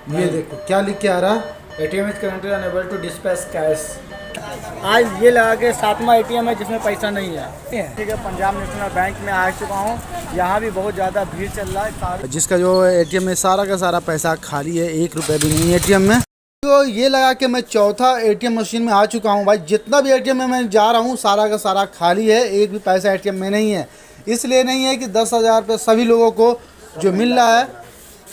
ये देखो क्या लिख के आ रहा है, ATM is currently unable to dispatch cash। आज ये लगा के 7वां ATM है जिसमें पैसा नहीं है। ठीक है, पंजाब नेशनल बैंक में आ चुका हूँ। यहाँ भी बहुत ज़्यादा भीड़ चल रहा है। जिसका जो एटीएम में सारा का सारा पैसा खाली है, 1 रुपये भी नहीं है एटीएम में। तो ये लगा के मैं चौथा एटीएम मशीन में आ चुका हूँ भाई। जितना भी एटीएम में मैं जा रहा हूँ सारा का सारा खाली है, एक भी पैसा एटीएम में नहीं है। इसलिए नहीं है कि 10,000 रुपये सभी लोगों को जो मिल रहा है,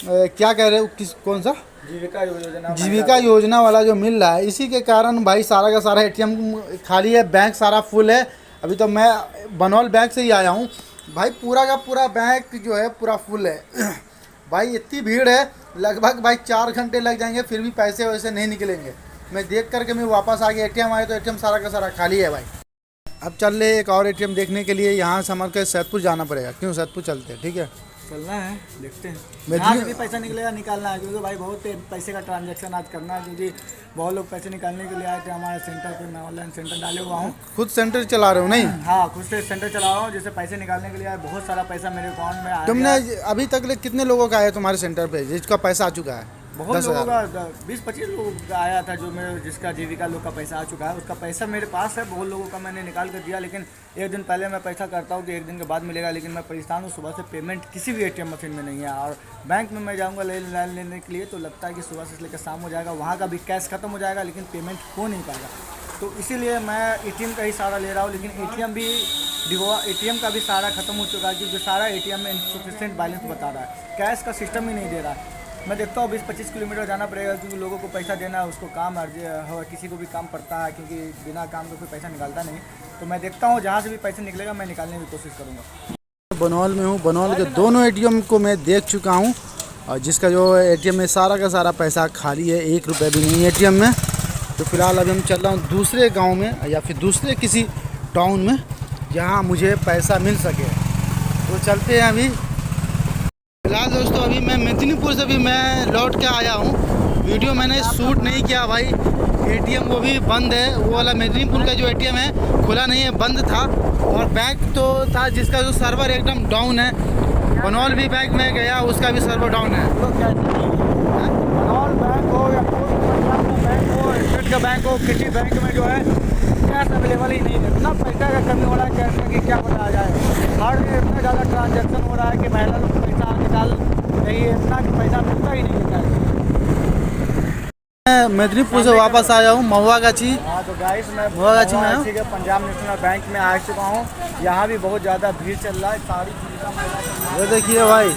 क्या कह रहे हो, कौन सा जीविका योजना वाला जो मिल रहा है, इसी के कारण भाई सारा का सारा एटीएम खाली है, बैंक सारा फुल है। अभी तो मैं बनौल बैंक से ही आया हूँ भाई, पूरा का पूरा बैंक जो है पूरा फुल है भाई। इतनी भीड़ है, लगभग भाई 4 घंटे लग जाएंगे, फिर भी पैसे वैसे नहीं निकलेंगे। मैं देख करके मैं वापस आ गया, एटीएम आए तो एटीएम सारा का सारा खाली है भाई। अब चल रहे एक और एटीएम देखने के लिए, यहाँ से हमारे को सैदपुर जाना पड़ेगा। क्यों सैदपुर चलते हैं, ठीक है चलना है, देखते हैं यहाँ से भी पैसा निकलेगा, निकालना है क्योंकि भाई बहुत पैसे का ट्रांजैक्शन आज करना है। क्योंकि बहुत लोग पैसे निकालने के लिए आए थे हमारे सेंटर पे। मैं ऑनलाइन सेंटर डाले हुआ हूँ। खुद सेंटर चला रहे हो? नहीं, हाँ खुद से सेंटर चला रहा हूँ, जिससे पैसे निकालने के लिए आए। बहुत सारा पैसा मेरे अकाउंट में आया। तुमने अभी तक कितने लोगों का आया तुम्हारे सेंटर पे जिसका पैसा आ चुका है? बहुत लोगों का 20-25 लोगों का आया था, जो मेरे जिसका जीविका लोग का पैसा आ चुका है। उसका पैसा मेरे पास है, बहुत लोगों का मैंने निकाल कर दिया। लेकिन एक दिन पहले मैं पैसा करता हूँ कि एक दिन के बाद मिलेगा, लेकिन मैं परेशान हूँ। सुबह से पेमेंट किसी भी एटीएम मशीन में नहीं है। और बैंक में मैं जाऊँगा लाइन लेने के लिए, तो लगता है कि सुबह से लेकर शाम हो जाएगा, वहाँ का भी कैश खत्म हो जाएगा, लेकिन पेमेंट हो नहीं पाएगा। तो इसीलिए मैं एटीएम का ही सहारा ले रहा हूँ। लेकिन एटीएम का भी सहारा खत्म हो चुका है, क्योंकि सारा एटीएम में इनसफिशिएंट बैलेंस बता रहा है, कैश का सिस्टम ही नहीं दे रहा है। मैं देखता हूँ 20-25 किलोमीटर जाना पड़ेगा, क्योंकि लोगों को पैसा देना है, उसको काम हो, किसी को भी काम पड़ता है, क्योंकि बिना काम के कोई पैसा निकालता नहीं। तो मैं देखता हूँ जहाँ से भी पैसे निकलेगा मैं निकालने की कोशिश करूँगा। बनौल में हूँ, बनौल के दोनों एटीएम को मैं देख चुका हूँ, और जिसका जो एटीएम में सारा का सारा पैसा खाली है, 1 रुपये भी नहीं है एटीएम में। तो फिलहाल अभी हम चल रहा हूँ दूसरे गाँव में या फिर दूसरे किसी टाउन में जहाँ मुझे पैसा मिल सके। तो चलते हैं अभी। फिलहाल दोस्तों अभी मैं मेदिनीपुर से भी मैं लौट के आया हूँ। वीडियो मैंने शूट नहीं किया भाई, एटीएम वो भी बंद है। वो वाला मेदिनीपुर का जो एटीएम है खुला नहीं है, बंद था। और बैंक तो था जिसका जो सर्वर एकदम डाउन है। बनौल भी बैंक में गया, उसका भी सर्वर डाउन है। बनौल बैंक हो या पंजाब बैंक हो, स्टेट का बैंक हो, किसी बैंक में जो है कैश अवेलेबल ही नहीं है। इतना पैसा का कमी हो रहा है कैश में कि क्या बताया जाए। हर इतना ज़्यादा ट्रांजैक्शन हो रहा है कि महिला लोग पैसा निकाल रही है, इतना कि पैसा मिलता ही नहीं है। मैं मेदिनीपुर से वापस आया हूँ महुआगाछी। हाँ तो गाइस मैं महुआगाछी में पंजाब नेशनल बैंक में आ चुका हूँ। यहाँ भी बहुत ज़्यादा भीड़ चल रहा है। सारी चीज़ का ये देखिए भाई,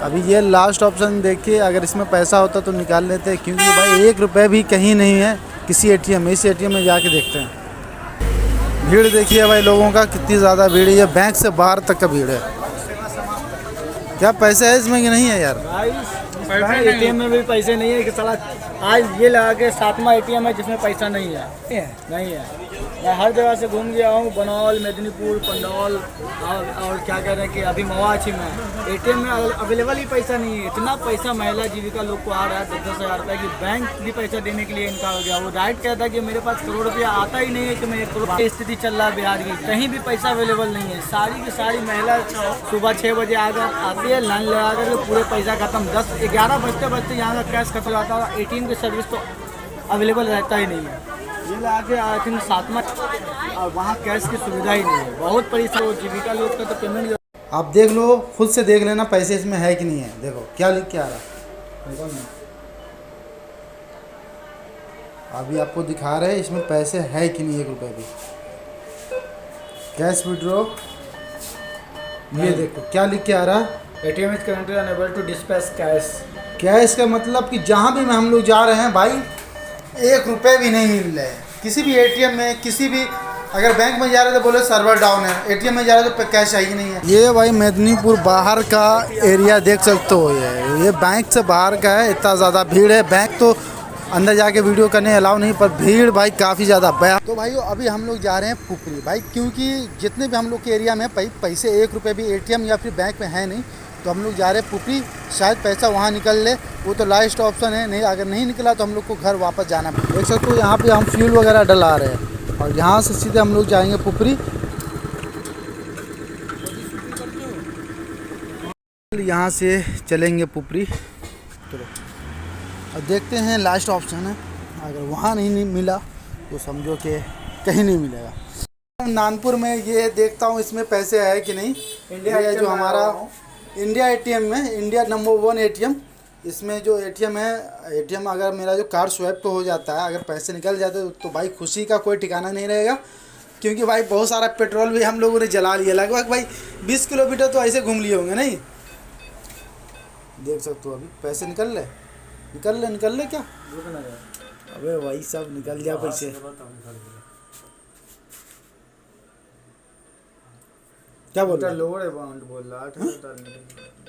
अभी ये लास्ट ऑप्शन देखिए, अगर इसमें पैसा होता तो निकाल लेते, क्योंकि भाई 1 रुपये भी कहीं नहीं है किसी एटीएम में। इस एटीएम में जाके देखते हैं। भीड़ देखिए भाई लोगों का, कितनी ज़्यादा भीड़ है। ये बैंक से बाहर तक का भीड़ है। क्या पैसा है इसमें कि नहीं है यार? एटीएम में भी पैसे नहीं है कि साला आज ये लगा के 7वां एटीएम है जिसमें पैसा नहीं है। नहीं है। मैं हर जगह से घूम गया हूँ, बनौल, मेदिनीपुर, पंडौल और क्या कह रहे हैं कि अभी महुआगाछी में एटीएम में अवेलेबल ही पैसा नहीं है। इतना पैसा महिला जीविका लोग को आ रहा है 10,000 रुपये की। बैंक भी पैसा देने के लिए इनकार हो गया। वो राइट कहता है कि मेरे पास करोड़ रुपया आता ही नहीं है कि मैं 1 करोड़ की स्थिति चल रहा है बिहार की। कहीं भी पैसा अवेलेबल नहीं है। सारी की सारी महिला सुबह 6 बजे आती है, लाइन लगा कर पूरे पैसा खत्म। 10-11 बजते यहाँ का कैश खत्म हो जाता है। एटीएम की सर्विस तो अवेलेबल रहता ही नहीं है। ये आगे आई थिंक 7वां, और वहाँ कैश की सुविधा ही नहीं है। बहुत परेशान हो जीविका लोग का तो पेमेंट। आप देख लो, खुद से देख लेना पैसे इसमें है कि नहीं है। देखो क्या लिख के आ रहा है, अभी आपको दिखा रहे हैं इसमें पैसे है कि नहीं। 1 रुपये भी कैश विड्रॉ। ये देखो क्या लिख के आ रहा है, ATM is currently unable to dispatch cash। Cash का मतलब कि जहाँ भी हम लोग जा रहे हैं भाई 1 रुपये भी नहीं मिल रहे हैं किसी भी एटीएम में। किसी भी अगर बैंक में जा रहे तो बोले सर्वर डाउन है, एटीएम में जा रहे तो कैश है ही नहीं है। ये भाई मेदिनीपुर बाहर का एरिया देख सकते हो। ये बैंक से बाहर का है, इतना ज़्यादा भीड़ है। बैंक तो अंदर जाके वीडियो करने अलाउ नहीं, पर भीड़ भाई काफ़ी ज़्यादा। तो भाई अभी हम लोग जा रहे हैं पुपरी भाई, क्योंकि जितने भी हम लोग के एरिया में पैसे 1 रुपये भी एटीएम या फिर बैंक में है नहीं। तो हम लोग जा रहे हैं पुपरी, शायद पैसा वहाँ निकल ले। वो तो लास्ट ऑप्शन है, नहीं अगर नहीं निकला तो हम लोग को घर वापस जाना है। देख सकते हो यहाँ पे हम फ्यूल वगैरह डला रहे हैं, और यहाँ से सीधे हम लोग जाएंगे पुपरी। यहाँ से चलेंगे पुपरी। चलो अब देखते हैं, लास्ट ऑप्शन है, अगर वहाँ नहीं मिला तो समझो कि कहीं नहीं मिलेगा। नानपुर में ये देखता हूँ इसमें पैसे है कि नहीं। इंडिया है जो हमारा इंडिया एटीएम में, इंडिया नंबर 1 एटीएम, इसमें जो एटीएम है, एटीएम अगर मेरा जो कार्ड स्वैप हो जाता है, अगर पैसे निकल जाते तो भाई खुशी का कोई ठिकाना नहीं रहेगा। क्योंकि भाई बहुत सारा पेट्रोल भी हम लोगों ने जला लिया, लगभग भाई 20 किलोमीटर तो ऐसे घूम लिए होंगे। नहीं देख सकते हो अभी पैसे निकल ले क्या? अबे भाई सब निकल गया पैसे। क्या बोल रहा है? लोअर अमाउंट बोल रहा है।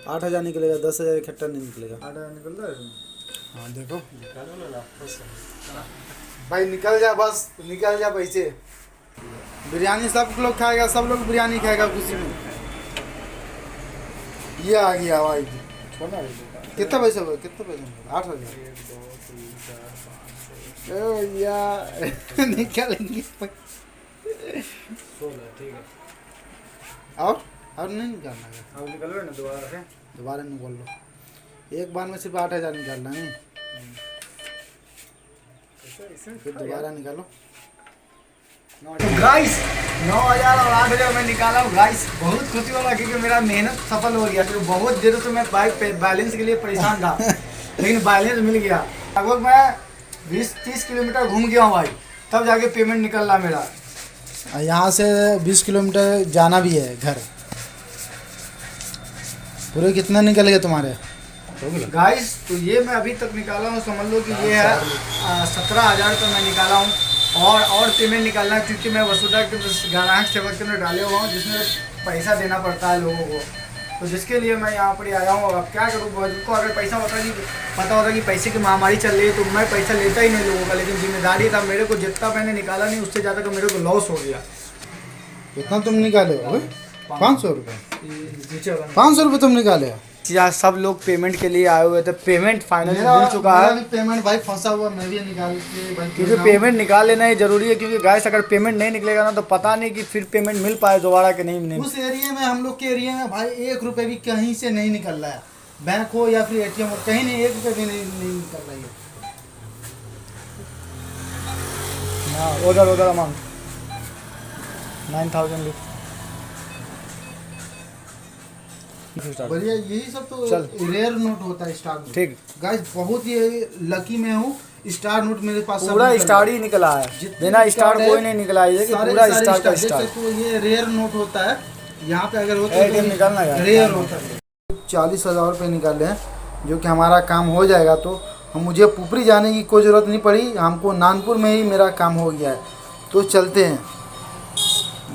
8,000 निकलेगा, 10,000 इकट्ठा नहीं निकलेगा। 8,000 निकल रहा है। हाँ देखो भाई निकल जा, बस निकल जा पैसे। बिरयानी सब लोग खाएगा, सब लोग बिरयानी खाएगा खुशी में। ये आ गया भाई। कितना पैसा हुआ? कितना पैसा? 8,000 निकलेंगे। 16 ठीक है। और नहीं निकालना है। अब निकल रहे ना दोबारा निकाल लो। एक बार में सिर्फ 8,000 निकालना है, फिर दोबारा निकालो। तो गाइस 9,000 और 8,000 मैं निकाला हूँ गाइस। बहुत खुशी वाला क्योंकि मेरा मेहनत सफल हो गया। फिर बहुत देर से मैं बाइक बैलेंस के लिए परेशान था, लेकिन बैलेंस मिल गया। लगभग मैं 20-30 किलोमीटर घूम गया हूँ भाई, तब जाके पेमेंट निकल रहा मेरा। यहाँ से 20 किलोमीटर जाना भी है घर। पूरे कितना निकल गए तुम्हारे? गाइस तो ये मैं अभी तक निकाला हूँ, समझ लो कि ये है 17,000 रुपये मैं निकाला हूँ। और पेमेंट निकालना है क्योंकि मैं वसुधा के ग्राहक सेवक केंद्र डाले हुआ हूँ, जिसमें पैसा देना पड़ता है लोगों को। तो जिसके लिए मैं यहाँ पर आया हूँ। अब क्या करूँ, जिनको अगर पैसा पता होता कि पैसे की महामारी चल रही है तो मैं पैसा लेता ही नहीं लोगों का, लेकिन जिम्मेदारी था मेरे को। जितना मैंने निकाला नहीं उससे ज़्यादा तो मेरे को लॉस हो गया। कितना तुम निकाले हो? 500 रुपये। 500 रुपये तुम निकाले हो? यहाँ सब लोग पेमेंट के लिए आए हुए थे, पेमेंट फाइनली मिल चुका है। पेमेंट भाई फंसा हुआ, मैं भी निकाल के भाई, क्योंकि पेमेंट निकाल लेना ही जरूरी है। क्योंकि गाइस अगर पेमेंट नहीं निकलेगा ना तो पता नहीं कि फिर पेमेंट मिल पाए दोबारा कि नहीं। उस एरिया में, हम लोग के एरिया में भाई 1 रुपये भी कहीं से नहीं निकल रहा है। बैंक हो या फिर एटीएम हो, कहीं नहीं 1 रुपये भी नहीं निकल रही है। हाँ उधर अमाउंट 9,000 बढ़िया। यही सब तो रेयर नोट होता है, स्टार नोट। ठीक गाइस बहुत ही लकी मैं हूँ, स्टार नोट मेरे पास पूरा स्टार ही निकला है। बिना स्टार कोई नहीं निकला है, कि पूरा स्टार का स्टार। तो ये रेयर नोट होता है। यहाँ पे अगर होता है निकालना रेयर होता है। 40,000 रुपये निकाले हैं, जो कि हमारा काम हो जाएगा। तो मुझे पुपरी जाने की कोई ज़रूरत नहीं पड़ी, हमको नानपुर में ही मेरा काम हो गया है। तो चलते हैं।